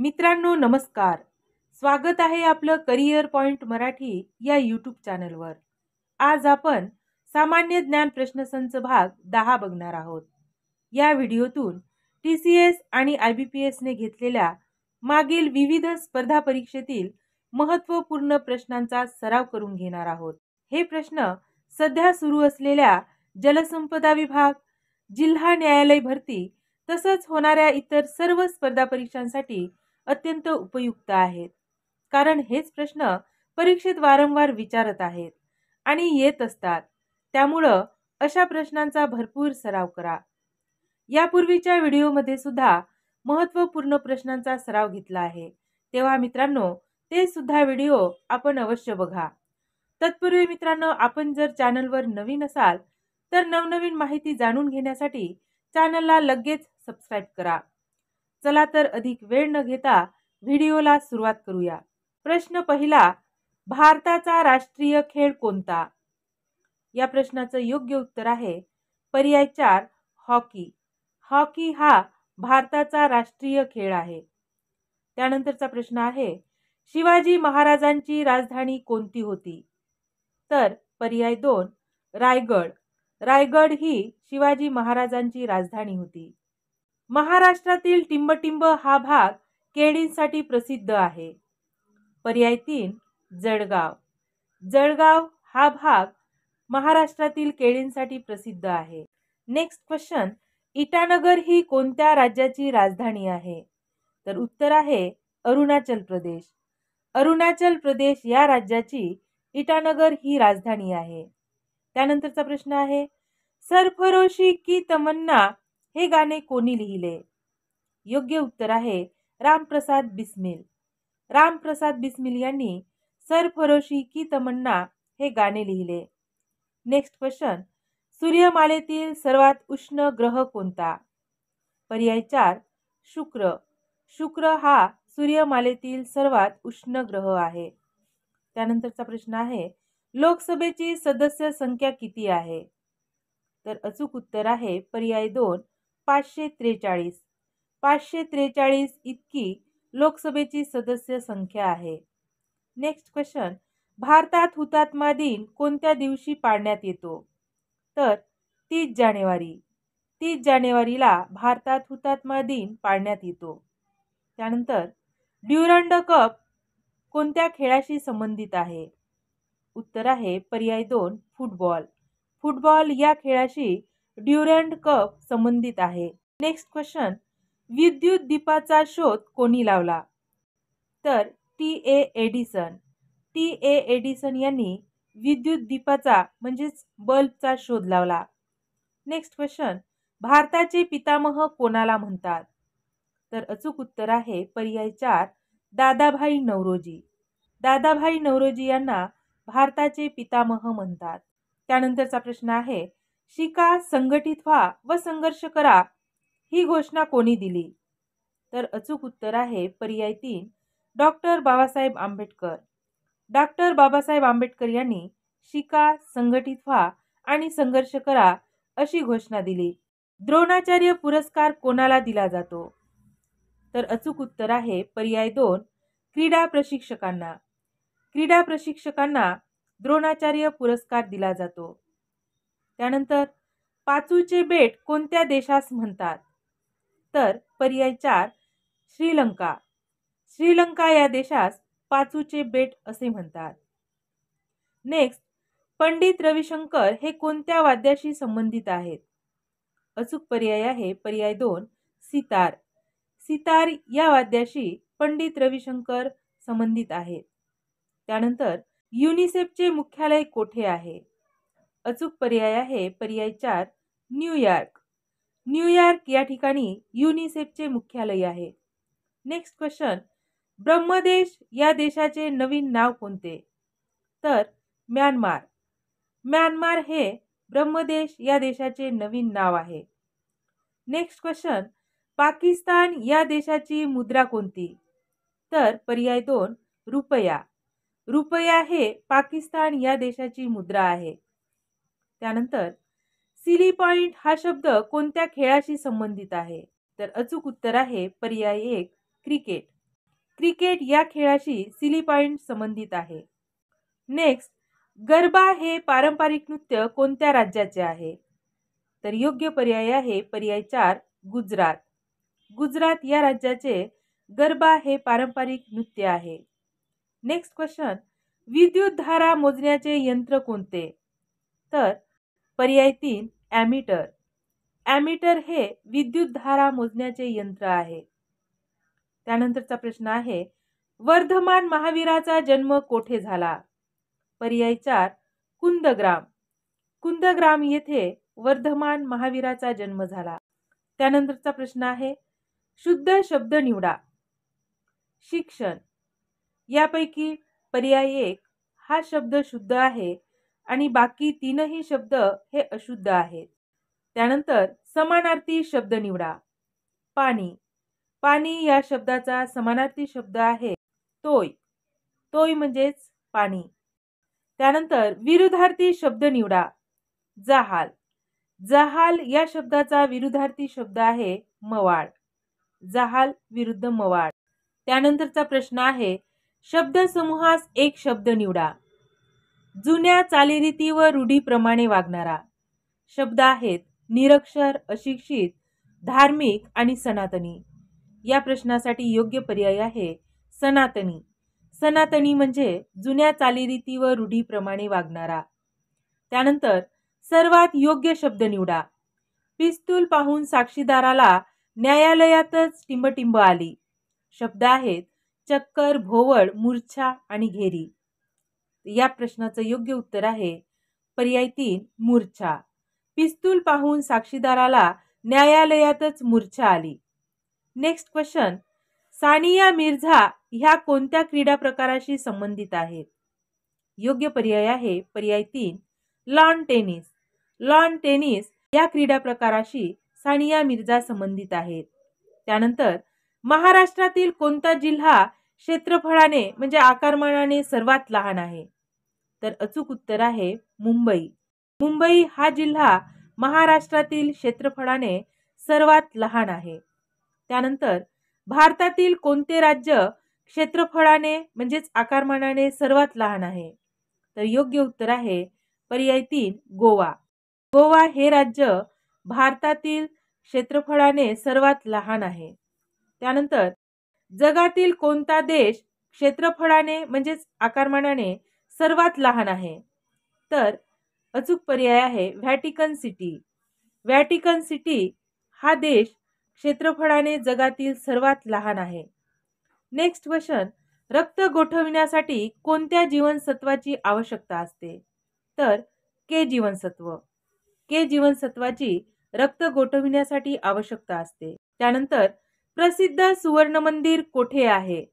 मित्रांनो नमस्कार. स्वागत आहे आपलं करिअर पॉइंट मराठी या यूट्यूब चॅनलवर. आज आपण सामान्य ज्ञान प्रश्नसंच भाग 10 बघणार आहोत. या व्हिडिओतून TCS आणि IBPS ने घेतलेल्या मागील विविध स्पर्धा परीक्षेतील महत्त्वपूर्ण प्रश्नांचा सराव करून घेणार आहोत. हे प्रश्न सध्या सुरू असलेल्या जलसंपदा विभाग, जिल्हा न्यायालय भरती तसंच होणाऱ्या इतर सर्व स्पर्धा परीक्षांसाठी अत्यंत उपयुक्त आहेत. कारण हेच प्रश्न परीक्षेत वारंवार विचारत आहेत आणि येत असतात. त्यामुळं अशा प्रश्नांचा भरपूर सराव करा. यापूर्वीच्या व्हिडिओमध्ये सुद्धा महत्त्वपूर्ण प्रश्नांचा सराव घेतला आहे. तेव्हा मित्रांनो ते सुद्धा व्हिडिओ आपण अवश्य बघा. तत्पूर्वी मित्रांनो आपण जर चॅनलवर नवीन असाल तर नवनवीन माहिती जाणून घेण्यासाठी चॅनलला लगेच सबस्क्राइब करा. चला तर अधिक वेळ न घेता व्हिडिओला सुरुवात करूया. प्रश्न पहिला, भारताचा राष्ट्रीय खेळ कोणता? या प्रश्नाचं योग्य उत्तर आहे पर्याय 4 हॉकी. हॉकी हा भारताचा राष्ट्रीय खेळ आहे. त्यानंतरचा प्रश्न आहे, शिवाजी महाराजांची राजधानी कोणती होती? तर पर्याय 2 रायगड. रायगड ही शिवाजी महाराजांची राजधानी होती. महाराष्ट्रातील टिंबटिंब हा भाग केळींसाठी प्रसिद्ध आहे. पर्याय 3 जळगाव. जळगाव हा भाग महाराष्ट्रातील केळींसाठी प्रसिद्ध आहे. नेक्स्ट क्वेश्चन, इटानगर ही कोणत्या राज्याची राजधानी आहे? तर उत्तर आहे अरुणाचल प्रदेश. अरुणाचल प्रदेश या राज्याची इटानगर ही राजधानी आहे. त्यानंतरचा प्रश्न आहे, सरफरोशी की तमन्ना हे गाणे कोणी लिहिले? योग्य उत्तर आहे रामप्रसाद बिस्मिल. रामप्रसाद बिस्मिल यांनी सरफरोशी की तमन्ना हे गाणे लिहिले. नेक्स्ट क्वेश्चन, सूर्यमालेतील सर्वात उष्ण ग्रह कोणता? पर्याय 4 शुक्र. शुक्र हा सूर्यमालेतील सर्वात उष्ण ग्रह आहे. त्यानंतरचा प्रश्न आहे, लोकसभेची सदस्य संख्या किती आहे? तर अचूक उत्तर आहे पर्याय 2 543. 543 इतकी लोकसभेची सदस्य संख्या आहे. नेक्स्ट क्वेश्चन, भारतात हुतात्मा दिन कोणत्या दिवशी पाळण्यात येतो? तर 30 जानेवारी. 30 जानेवारीला भारतात हुतात्मा दिन पाळण्यात येतो. त्यानंतर ड्युरंड कप कोणत्या खेळाशी संबंधित आहे? उत्तर आहे पर्याय 2 फुटबॉल. फुटबॉल या खेळाशी ड्युरंड कप संबंधित आहे. नेक्स्ट क्वेश्चन, विद्युत दीपाचा शोध कोणी लावला? तर टी.ए. एडिसन. टी.ए. एडिसन यांनी विद्युत दीपाचा म्हणजेच बल्बचा शोध लावला. नेक्स्ट क्वेश्चन, भारताचे पितामह कोणाला म्हणतात? तर अचूक उत्तर आहे पर्याय 4 दादाभाई नौरोजी. दादाभाई नौरोजी यांना भारताचे पितामह म्हणतात. त्यानंतरचा प्रश्न आहे, शिका, संघटित व्हा व संघर्ष करा ही घोषणा कोणी दिली? तर अचूक उत्तर आहे पर्याय 3 डॉक्टर बाबासाहेब आंबेडकर. डॉक्टर बाबासाहेब आंबेडकर यांनी शिका, संघटित व्हा आणि संघर्ष करा अशी घोषणा दिली. द्रोणाचार्य पुरस्कार कोणाला दिला जातो? तर अचूक उत्तर आहे पर्याय 2 क्रीडा प्रशिक्षकांना. क्रीडा प्रशिक्षकांना द्रोणाचार्य पुरस्कार दिला जातो. त्यानंतर पाचूचे बेट कोणत्या देशास म्हणतात? तर पर्याय 4 श्रीलंका. श्रीलंका या देशास पाचूचे बेट असे म्हणतात. नेक्स्ट, पंडित रविशंकर हे कोणत्या वाद्याशी संबंधित आहेत? अचूक पर्याय आहे पर्याय 2 सितार. सितार या वाद्याशी पंडित रविशंकर संबंधित आहेत. त्यानंतर युनिसेफचे मुख्यालय कोठे आहे? अचूक पर्याय आहे पर्याय 4 न्यूयॉर्क. न्यूयॉर्क या ठिकाणी युनिसेफचे मुख्यालय आहे. नेक्स्ट क्वेश्चन, ब्रह्मदेश या देशाचे नवीन नाव कोणते? तर म्यानमार. म्यानमार हे ब्रह्मदेश या देशाचे नवीन नाव आहे. नेक्स्ट क्वेश्चन, पाकिस्तान या देशाची मुद्रा कोणती? तर पर्याय 2 रुपया. रुपया हे पाकिस्तान या देशाची मुद्रा आहे. त्यानंतर सिली पॉइंट हा शब्द कोणत्या खेळाशी संबंधित आहे? तर अचूक उत्तर आहे पर्याय 1 क्रिकेट. क्रिकेट या खेळाशी सिली पॉइंट संबंधित आहे. नेक्स्ट, गरबा हे पारंपरिक नृत्य कोणत्या राज्याचे आहे? तर योग्य पर्याय आहे पर्याय 4 गुजरात. गुजरात या राज्याचे गरबा हे पारंपरिक नृत्य आहे. नेक्स्ट क्वेश्चन, विद्युत धारा मोजण्याचे यंत्र कोणते? तर पर्याय 3 ॲमीटर. ॲमीटर हे विद्युत धारा मोजण्याचे यंत्र आहे. त्यानंतरचा प्रश्न आहे, वर्धमान महावीराचा जन्म कोठे झाला? पर्याय 4 कुंदग्राम. कुंदग्राम येथे वर्धमान महावीराचा जन्म झाला. त्यानंतरचा प्रश्न आहे, शुद्ध शब्द निवडा. शिक्षण. यापैकी पर्याय 1 हा शब्द शुद्ध आहे आणि बाकी तीनही शब्द हे अशुद्ध आहेत. त्यानंतर समानार्थी शब्द निवडा. पाणी. पाणी या शब्दाचा समानार्थी शब्द आहे तोय. तोय म्हणजेच पाणी. त्यानंतर विरुद्धार्थी शब्द निवडा. जहाल. जहाल या शब्दाचा विरुद्धार्थी शब्द आहे मवाळ. जहाल विरुद्ध मवाळ. त्यानंतरचा प्रश्न आहे, शब्दसमूहास एक शब्द निवडा. जुन्या चालीरीती व रूढीप्रमाणे वागणारा. शब्द आहेत निरक्षर, अशिक्षित, धार्मिक आणि सनातनी. या प्रश्नासाठी योग्य पर्याय आहे सनातनी. सनातनी म्हणजे जुन्या चालीरीती व रूढीप्रमाणे वागणारा. त्यानंतर सर्वात योग्य शब्द निवडा. पिस्तूल पाहून साक्षीदाराला न्यायालयातच टिंबटिंब आली. शब्द आहेत चक्कर, भोवळ, मूर्छा आणि घेरी. या प्रश्नाचं योग्य उत्तर आहे पर्याय 3 मूर्छा. पिस्तूल पाहून साक्षीदाराला न्यायालयातच मूर्छा आली. नेक्स्ट क्वेश्चन, सानिया मिर्झा ह्या कोणत्या क्रीडा प्रकाराशी संबंधित आहेत? योग्य पर्याय आहे पर्याय 3 लॉन टेनिस. लॉन टेनिस या क्रीडा प्रकाराशी सानिया मिर्झा संबंधित आहेत. त्यानंतर महाराष्ट्रातील कोणता जिल्हा क्षेत्रफळाने म्हणजे आकारमानाने सर्वात लहान आहे? तर अचूक उत्तर आहे मुंबई. मुंबई हा जिल्हा महाराष्ट्रातील क्षेत्रफळाने सर्वात लहान आहे. त्यानंतर भारतातील कोणते राज्य क्षेत्रफळाने म्हणजेच आकारमानाने सर्वात लहान आहे? तर योग्य उत्तर आहे पर्याय 3 गोवा. गोवा हे राज्य भारतातील क्षेत्रफळाने सर्वात लहान आहे. त्यानंतर जगातील कोणता देश क्षेत्रफळाने म्हणजेच आकारमानाने सर्वात लहान आहे? तर अचूक पर्याय आहे व्हॅटिकन सिटी. व्हॅटिकन सिटी हा देश क्षेत्रफळाने जगातील सर्वात लहान आहे. नेक्स्ट क्वेश्चन, रक्त गोठविण्यासाठी कोणत्या जीवनसत्वाची आवश्यकता असते? तर के जीवनसत्व. के जीवनसत्वाची रक्त गोठविण्यासाठी आवश्यकता असते. त्यानंतर प्रसिद्ध सुवर्ण मंदिर कोठे आहे?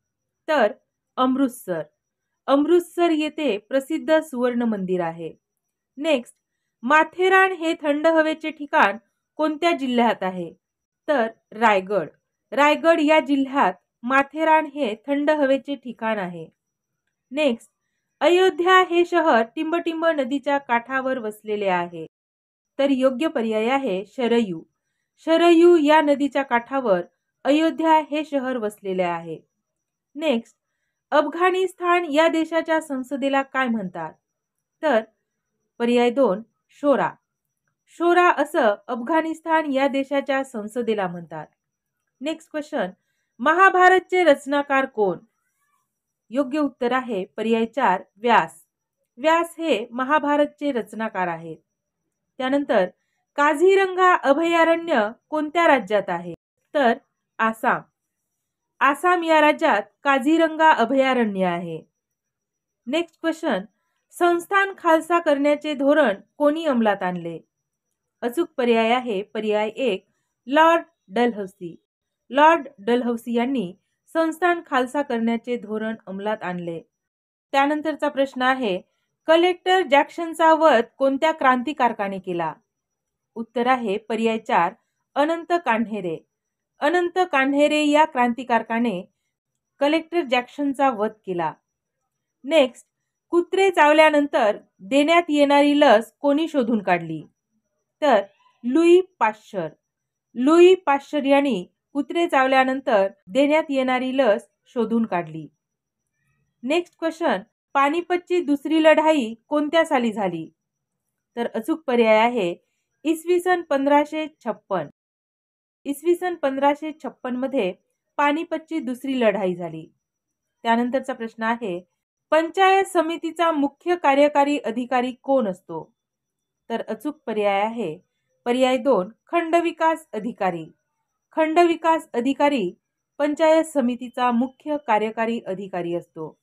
तर अमृतसर. अमृतसर येथे प्रसिद्ध सुवर्ण मंदिर आहे. नेक्स्ट, माथेरान हे थंड हवेचे ठिकाण कोणत्या जिल्ह्यात आहे? तर रायगड. रायगड या जिल्ह्यात माथेरान हे थंड हवेचे ठिकाण आहे. नेक्स्ट, अयोध्या हे शहर टिंबटिंब नदीच्या काठावर वसलेले आहे. तर योग्य पर्याय आहे शरयू. शरयू या नदीच्या काठावर अयोध्या हे शहर वसलेले आहे. नेक्स्ट, अफगाणिस्तान या देशाच्या संसदेला काय म्हणतात? तर पर्याय 2 शोरा. शोरा असं अफगाणिस्तान या देशाच्या संसदेला म्हणतात. नेक्स्ट क्वेश्चन, महाभारतचे रचनाकार कोण? योग्य उत्तर आहे पर्याय 4 व्यास. व्यास हे महाभारतचे रचनाकार आहेत. त्यानंतर काझीरंगा अभयारण्य कोणत्या राज्यात आहे? तर आसाम. आसाम या राज्यात काझीरंगा अभयारण्य आहे. नेक्स्ट क्वेश्चन, संस्थान खालसा करण्याचे धोरण कोणी अंमलात आणले? अचूक पर्याय आहे पर्याय 1 लॉर्ड डलहौसी. लॉर्ड डलहौसी यांनी संस्थान खालसा करण्याचे धोरण अंमलात आणले. त्यानंतरचा प्रश्न आहे, कलेक्टर जॅक्सनचा वध कोणत्या क्रांतिकारकाने केला? उत्तर आहे पर्याय 4 अनंत कान्हेरे. अनंत कान्हेरे या क्रांतिकारकाने कलेक्टर जॅक्सनचा वध केला. नेक्स्ट, कुत्रे चावल्यानंतर देण्यात येणारी लस कोणी शोधून काढली? तर लुई पाश्चर. लुई पाश्चर यांनी कुत्रे चावल्यानंतर देण्यात येणारी लस शोधून काढली. नेक्स्ट क्वेश्चन, पानिपतची दुसरी लढाई कोणत्या साली झाली? तर अचूक पर्याय आहे इसवी सन 1556. इसवी सन 1556 मध्ये पानिपतची दुसरी लढाई झाली. त्यानंतरचा प्रश्न आहे, पंचायत समितीचा मुख्य कार्यकारी अधिकारी कोण असतो? तर अचूक पर्याय आहे पर्याय 2 खंडविकास अधिकारी. खंडविकास अधिकारी पंचायत समितीचा मुख्य कार्यकारी अधिकारी असतो.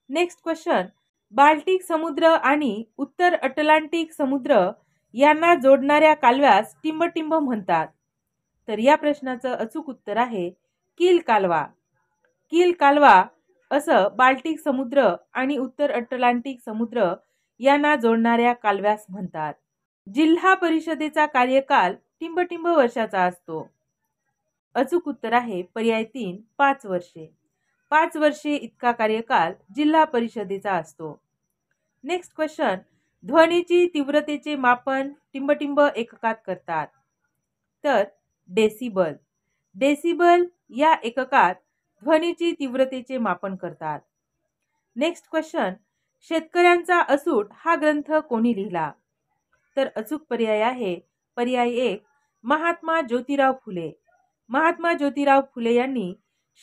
नेक्स्ट क्वेश्चन, बाल्टिक समुद्र आणि उत्तर अटलांटिक समुद्र यांना जोडणाऱ्या कालव्यास टिंबटिंब म्हणतात. तर या प्रश्नाचं अचूक उत्तर आहे किल कालवा. किल कालवा असं बाल्टिक समुद्र आणि उत्तर अटलांटिक समुद्र यांना जोडणाऱ्या कालव्यास म्हणतात. जिल्हा परिषदेचा कार्यकाल टिंबटिंब वर्षाचा असतो. अचूक उत्तर आहे पर्याय 3 5 वर्षे. 5 वर्षे इतका कार्यकाल जिल्हा परिषदेचा असतो. नेक्स्ट क्वेश्चन, ध्वनीची तीव्रतेचे मापन टिंबटिंब एककात करतात. तर डेसिबल. डेसिबल या एककात ध्वनीची तीव्रतेचे मापन करतात. नेक्स्ट क्वेश्चन, शेतकऱ्यांचा असूड हा ग्रंथ कोणी लिहिला? तर अचूक पर्याय आहे पर्याय 1 महात्मा ज्योतिराव फुले. महात्मा ज्योतिराव फुले यांनी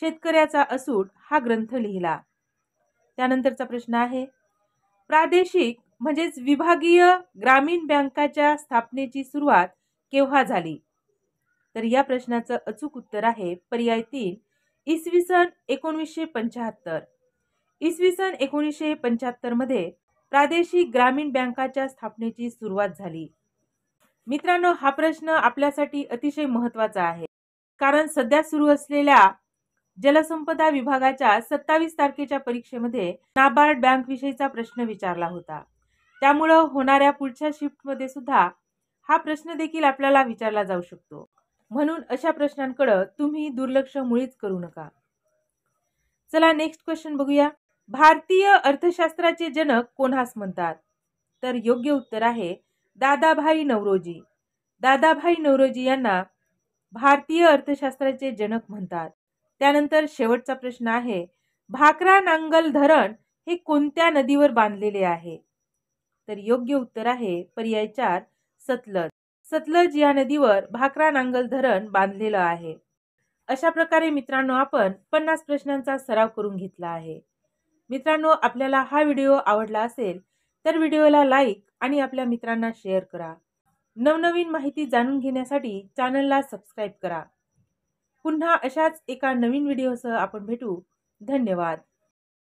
शेतकऱ्याचा असूड हा ग्रंथ लिहिला. त्यानंतरचा प्रश्न आहे, प्रादेशिक म्हणजेच विभागीय ग्रामीण बँकाच्या स्थापनेची सुरुवात केव्हा झाली? तर या प्रश्नाचं अचूक उत्तर आहे पर्याय 3 इसवी सन 1975. इसवी सन 1975 मध्ये प्रादेशिक ग्रामीण बँकाच्या स्थापनेची सुरुवात झाली. मित्रांनो, हा प्रश्न आपल्यासाठी अतिशय महत्त्वाचा आहे, कारण सध्या सुरू असलेल्या जलसंपदा विभागाच्या 27 तारखेच्या परीक्षेमध्ये नाबार्ड बँक विषयीचा प्रश्न विचारला होता. त्यामुळे होणाऱ्या पुढच्या शिफ्टमध्ये सुद्धा हा प्रश्न देखील आपल्याला विचारला जाऊ शकतो. म्हणून अशा प्रश्नांकडे तुम्ही दुर्लक्ष मुळीच करू नका. चला नेक्स्ट क्वेश्चन बघूया. भारतीय अर्थशास्त्राचे जनक कोणास म्हणतात? तर योग्य उत्तर आहे दादाभाई नौरोजी. दादाभाई नौरोजी यांना भारतीय अर्थशास्त्राचे जनक म्हणतात. त्यानंतर शेवटचा प्रश्न आहे, भाकरा नांगल धरण हे कोणत्या नदीवर बांधलेले आहे? तर योग्य उत्तर आहे पर्याय 4 सतलज. सतलज या नदीवर भाकरा नांगल धरण बांधलेलं आहे. अशा प्रकारे मित्रांनो आपण 50 प्रश्नांचा सराव करून घेतला आहे. मित्रांनो, आपल्याला हा व्हिडिओ आवडला असेल तर व्हिडिओला लाईक आणि आपल्या मित्रांना शेअर करा. नवनवीन माहिती जाणून घेण्यासाठी चॅनलला सबस्क्राईब करा. पुन्हा अशाच एका नवीन व्हिडिओसह आपण भेटू. धन्यवाद.